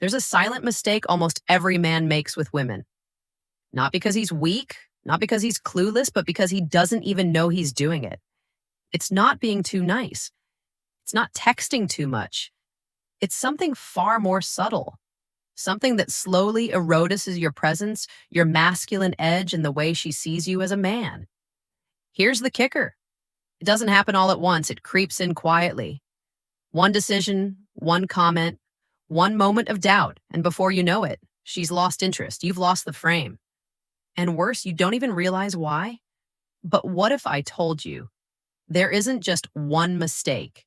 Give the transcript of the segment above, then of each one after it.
There's a silent mistake almost every man makes with women. Not because he's weak, not because he's clueless, but because he doesn't even know he's doing it. It's not being too nice. It's not texting too much. It's something far more subtle. Something that slowly erodes your presence, your masculine edge, and the way she sees you as a man. Here's the kicker. It doesn't happen all at once. It creeps in quietly. One decision, one comment, one moment of doubt, and before you know it, she's lost interest. You've lost the frame. And worse, you don't even realize why. But what if I told you there isn't just one mistake?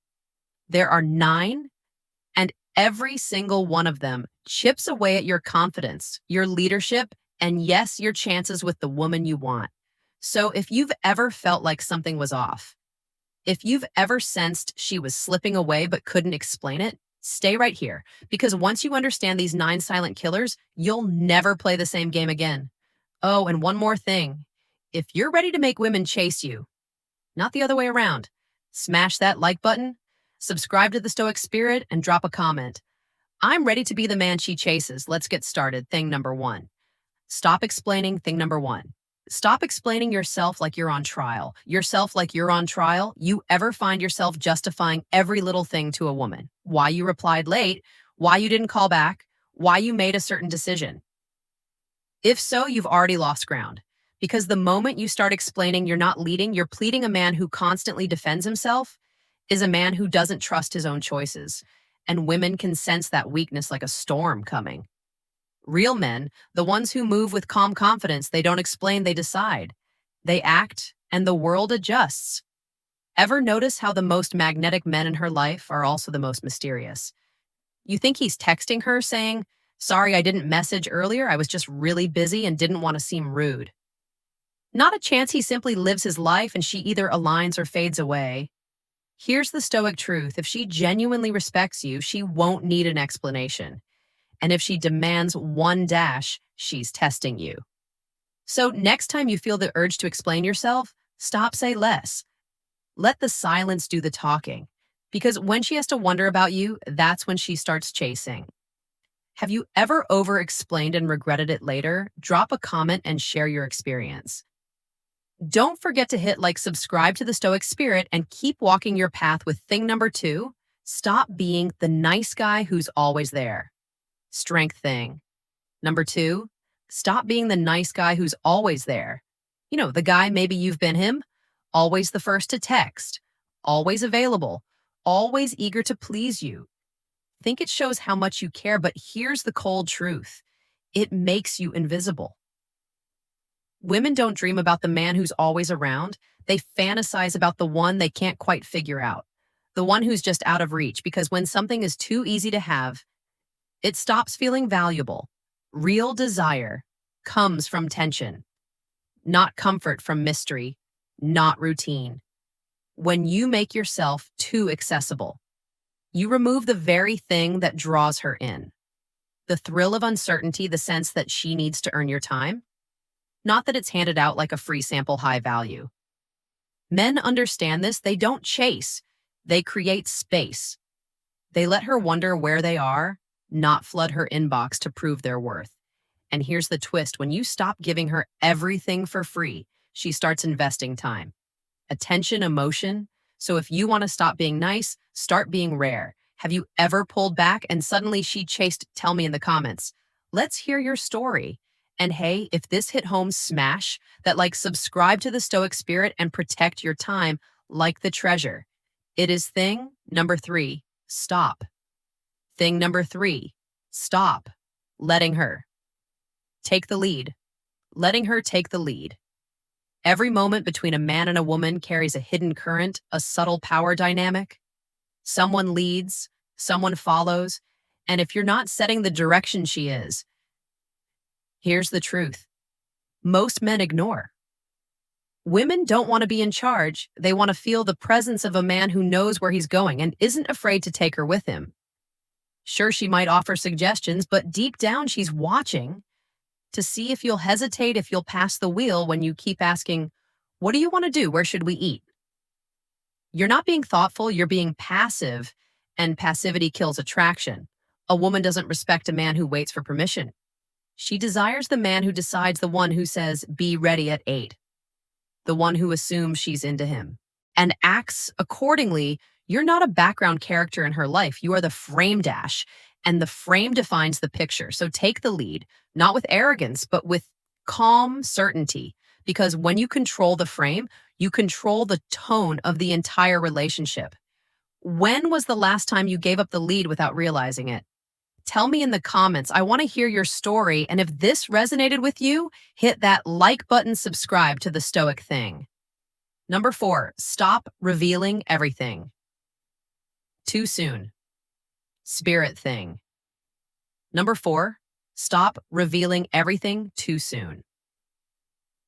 There are 9, and every single one of them chips away at your confidence, your leadership, and yes, your chances with the woman you want. So if you've ever felt like something was off, if you've ever sensed she was slipping away but couldn't explain it, stay right here. Because once you understand these 9 silent killers, you'll never play the same game again. Oh, and one more thing. If you're ready to make women chase you, not the other way around, smash that like button, subscribe to the Stoic Spirit, and drop a comment. I'm ready to be the man she chases. Let's get started. Thing number 1. Stop explaining. Thing number 1. Stop explaining yourself like you're on trial. Yourself like you're on trial. You ever find yourself justifying every little thing to a woman? Why you replied late, why you didn't call back, why you made a certain decision. If so, you've already lost ground. Because the moment you start explaining you're not leading, you're pleading. A man who constantly defends himself is a man who doesn't trust his own choices. And women can sense that weakness like a storm coming. Real men, the ones who move with calm confidence, they don't explain, they decide. They act, and the world adjusts. Ever notice how the most magnetic men in her life are also the most mysterious? You think he's texting her saying, "Sorry, I didn't message earlier. I was just really busy and didn't want to seem rude." Not a chance. He simply lives his life and she either aligns or fades away. Here's the Stoic truth. If she genuinely respects you, she won't need an explanation. And if she demands one dash, she's testing you. So next time you feel the urge to explain yourself, stop, say less. Let the silence do the talking. Because when she has to wonder about you, that's when she starts chasing. Have you ever over-explained and regretted it later? Drop a comment and share your experience. Don't forget to hit like, subscribe to the Stoic Spirit, and keep walking your path with thing number 2. Stop being the nice guy who's always there. Strength thing. Number 2, stop being the nice guy who's always there. You know, the guy, maybe you've been him, always the first to text, always available, always eager to please you. Think it shows how much you care, but here's the cold truth. It makes you invisible. Women don't dream about the man who's always around. They fantasize about the one they can't quite figure out, the one who's just out of reach, because when something is too easy to have, it stops feeling valuable. Real desire comes from tension, not comfort from mystery, not routine. When you make yourself too accessible, you remove the very thing that draws her in. The thrill of uncertainty, the sense that she needs to earn your time, not that it's handed out like a free sample high value. Men understand this. They don't chase. They create space. They let her wonder where they are, not flood her inbox to prove their worth. And here's the twist. When you stop giving her everything for free, she starts investing time, attention, emotion. So if you want to stop being nice, start being rare. Have you ever pulled back and suddenly she chased? Tell me in the comments. Let's hear your story. And hey, if this hit home, smash that like, subscribe to the Stoic Spirit, and protect your time like the treasure. It is thing number 3. Stop. Thing number 3, stop letting her take the lead. Letting her take the lead. Every moment between a man and a woman carries a hidden current, a subtle power dynamic. Someone leads, someone follows, and if you're not setting the direction she is, here's the truth. Most men ignore. Women don't want to be in charge. They want to feel the presence of a man who knows where he's going and isn't afraid to take her with him. Sure, she might offer suggestions, but deep down she's watching to see if you'll hesitate, if you'll pass the wheel when you keep asking, "What do you want to do? Where should we eat?" You're not being thoughtful, you're being passive, and passivity kills attraction. A woman doesn't respect a man who waits for permission. She desires the man who decides, the one who says, be ready at 8, the one who assumes she's into him and acts accordingly. You're not a background character in her life. You are the frame dash, and the frame defines the picture. So take the lead, not with arrogance, but with calm certainty. Because when you control the frame, you control the tone of the entire relationship. When was the last time you gave up the lead without realizing it? Tell me in the comments. I want to hear your story. And if this resonated with you, hit that like button, subscribe to the Stoic thing. Number 4, stop revealing everything. Too soon. Spirit thing. Number 4, stop revealing everything too soon.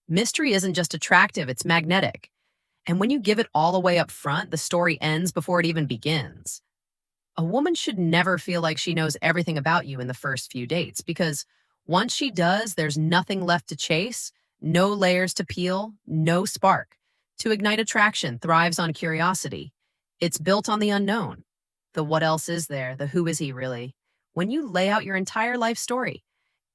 Mystery isn't just attractive, it's magnetic. And when you give it all away up front, the story ends before it even begins. A woman should never feel like she knows everything about you in the first few dates, because once she does, there's nothing left to chase, no layers to peel, no spark. To ignite attraction thrives on curiosity. It's built on the unknown. The what else is there, the who is he really? When you lay out your entire life story,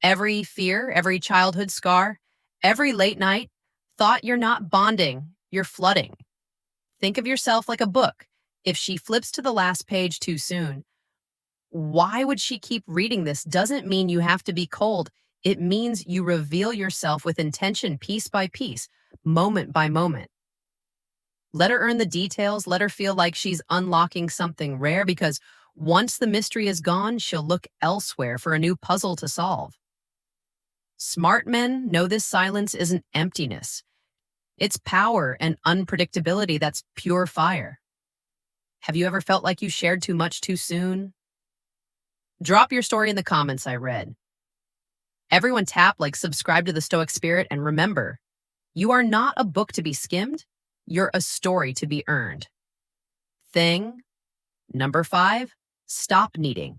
every fear, every childhood scar, every late night, thought, you're not bonding, you're flooding. Think of yourself like a book. If she flips to the last page too soon, why would she keep reading? This doesn't mean you have to be cold. It means you reveal yourself with intention, piece by piece, moment by moment. Let her earn the details. Let her feel like she's unlocking something rare, because once the mystery is gone, she'll look elsewhere for a new puzzle to solve. Smart men know this silence isn't emptiness. It's power and unpredictability that's pure fire. Have you ever felt like you shared too much too soon? Drop your story in the comments. I read. Everyone tap like, subscribe to the Stoic Spirit, and remember, you are not a book to be skimmed. You're a story to be earned. Thing number 5, stop needing.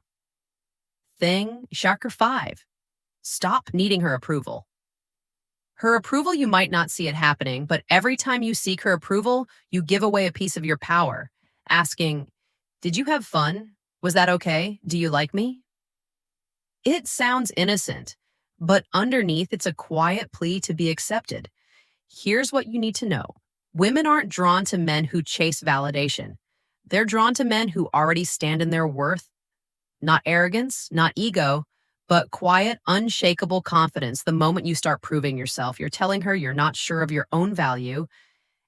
Thing chapter 5, stop needing her approval. Her approval, you might not see it happening, but every time you seek her approval, you give away a piece of your power. Asking, did you have fun? Was that okay? Do you like me? It sounds innocent, but underneath it's a quiet plea to be accepted. Here's what you need to know. Women aren't drawn to men who chase validation. They're drawn to men who already stand in their worth. Not arrogance, not ego, but quiet, unshakable confidence. The moment you start proving yourself, you're telling her you're not sure of your own value.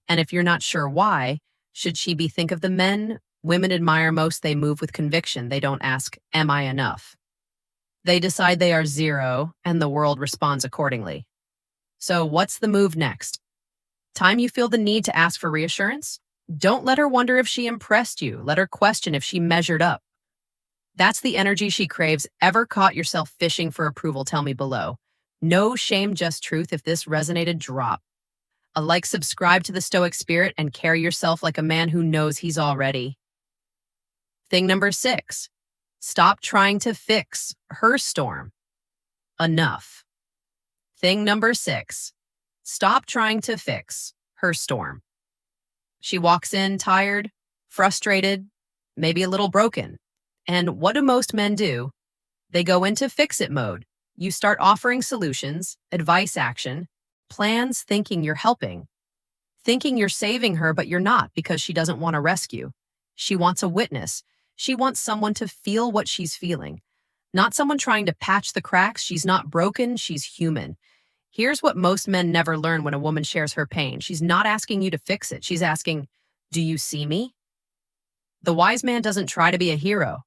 And if you're not sure why, should she be? Think of the men women admire most. They move with conviction. They don't ask, am I enough? They decide they are 0, and the world responds accordingly. So what's the move next? Time you feel the need to ask for reassurance? Don't let her wonder if she impressed you. Let her question if she measured up. That's the energy she craves. Ever caught yourself fishing for approval? Tell me below. No shame, just truth. If this resonated, drop a like, subscribe to the Stoic Spirit, and carry yourself like a man who knows he's already. Thing number 6, stop trying to fix her storm. Enough. Thing number 6, stop trying to fix her storm. She walks in tired, frustrated, maybe a little broken. And what do most men do? They go into fix-it mode. You start offering solutions, advice, action, plans, thinking you're helping, thinking you're saving her, but you're not, because she doesn't want a rescue. She wants a witness. She wants someone to feel what she's feeling, not someone trying to patch the cracks. She's not broken, she's human. Here's what most men never learn when a woman shares her pain. She's not asking you to fix it. She's asking, do you see me? The wise man doesn't try to be a hero.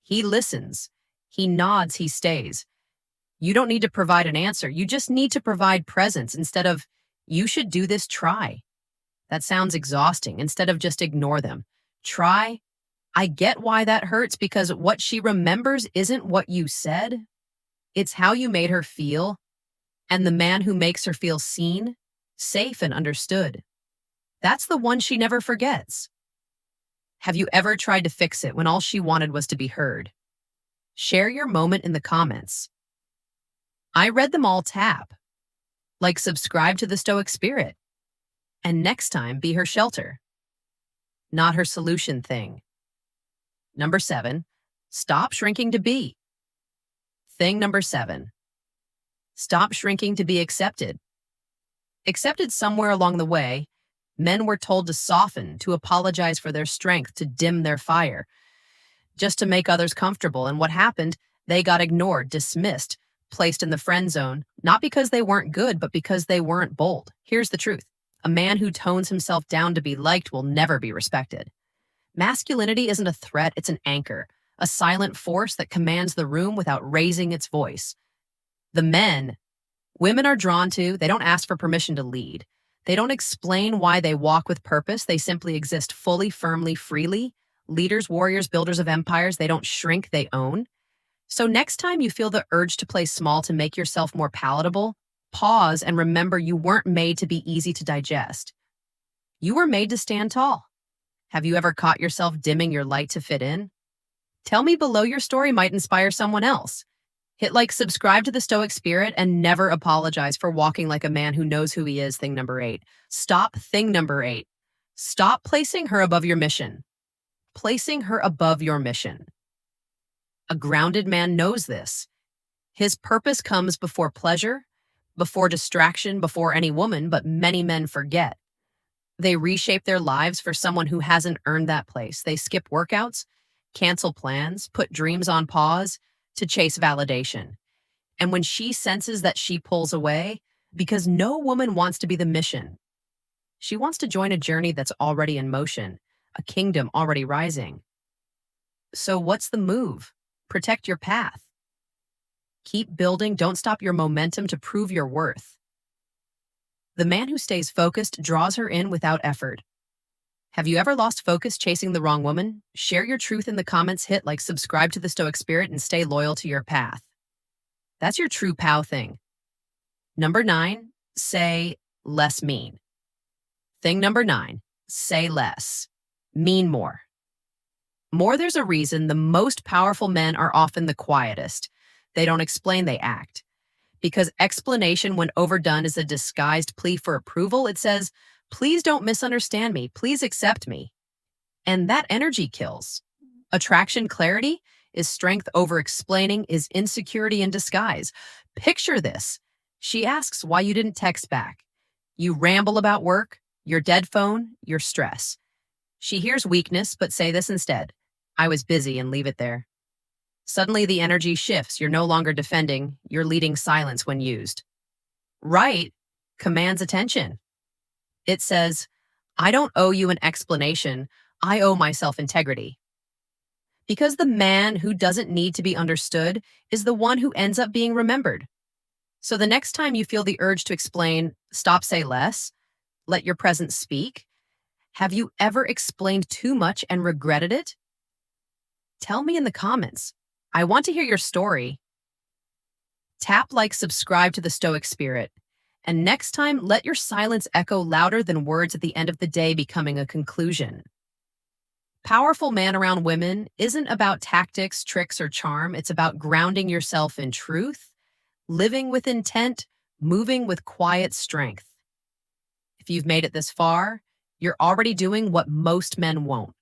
He listens. He nods, he stays. You don't need to provide an answer. You just need to provide presence. Instead of, you should do this, try. That sounds exhausting. Instead of, just ignore them. Try. I get why that hurts, because what she remembers isn't what you said. It's how you made her feel. And the man who makes her feel seen, safe, and understood. That's the one she never forgets. Have you ever tried to fix it when all she wanted was to be heard? Share your moment in the comments. I read them all. Tap like, subscribe to the Stoic Spirit. And next time, be her shelter, not her solution. Thing number 7, Stop shrinking to be. Thing number 7. Stop shrinking to be accepted. Accepted somewhere along the way, men were told to soften, to apologize for their strength, to dim their fire, just to make others comfortable. And what happened? They got ignored, dismissed, placed in the friend zone, not because they weren't good, but because they weren't bold. Here's the truth. A man who tones himself down to be liked will never be respected. Masculinity isn't a threat, it's an anchor, a silent force that commands the room without raising its voice. The men women are drawn to, they don't ask for permission to lead. They don't explain why they walk with purpose. They simply exist fully, firmly, freely. Leaders, warriors, builders of empires, they don't shrink, they own. So next time you feel the urge to play small to make yourself more palatable, pause and remember you weren't made to be easy to digest. You were made to stand tall. Have you ever caught yourself dimming your light to fit in? Tell me below. Your story might inspire someone else. Hit like, subscribe to the Stoic Spirit, and never apologize for walking like a man who knows who he is. Thing number 8. Thing number 8. Stop placing her above your mission. Placing her above your mission. A grounded man knows this. His purpose comes before pleasure, before distraction, before any woman, but many men forget. They reshape their lives for someone who hasn't earned that place. They skip workouts, cancel plans, put dreams on pause to chase validation. And when she senses that she pulls away, because no woman wants to be the mission. She wants to join a journey that's already in motion, a kingdom already rising. So what's the move? Protect your path. Keep building. Don't stop your momentum to prove your worth. The man who stays focused draws her in without effort. Have you ever lost focus chasing the wrong woman? Share your truth in the comments, hit like, subscribe to the Stoic Spirit, and stay loyal to your path. That's your true POW thing. Number 9, say less mean. Thing number 9, say less. Mean more. There's a reason the most powerful men are often the quietest. They don't explain, they act. Because explanation, when overdone, is a disguised plea for approval. It says, please don't misunderstand me. Please accept me. And that energy kills. Attraction clarity is strength over explaining, is insecurity in disguise. Picture this. She asks why you didn't text back. You ramble about work, your dead phone, your stress. She hears weakness, but say this instead. I was busy, and leave it there. Suddenly the energy shifts. You're no longer defending. You're leading silence when used. Right commands attention. It says, I don't owe you an explanation. I owe myself integrity. Because the man who doesn't need to be understood is the one who ends up being remembered. So the next time you feel the urge to explain, stop, say less, let your presence speak. Have you ever explained too much and regretted it? Tell me in the comments. I want to hear your story. Tap like, subscribe to the Stoic Spirit. And next time, let your silence echo louder than words at the end of the day, becoming a conclusion. Powerful man around women isn't about tactics, tricks, or charm. It's about grounding yourself in truth, living with intent, moving with quiet strength. If you've made it this far, you're already doing what most men won't.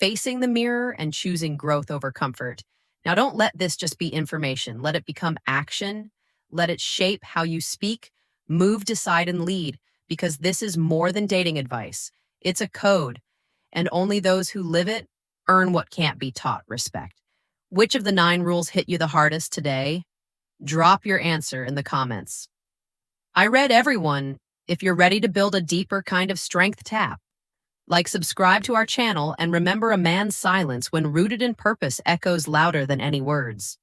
Facing the mirror and choosing growth over comfort. Now, don't let this just be information. Let it become action. Let it shape how you speak, move, decide, and lead, because this is more than dating advice. It's a code, and only those who live it earn what can't be taught: respect. Which of the 9 rules hit you the hardest today? Drop your answer in the comments. I read everyone. If you're ready to build a deeper kind of strength, tap like, subscribe to our channel, and remember, a man's silence, when rooted in purpose, echoes louder than any words.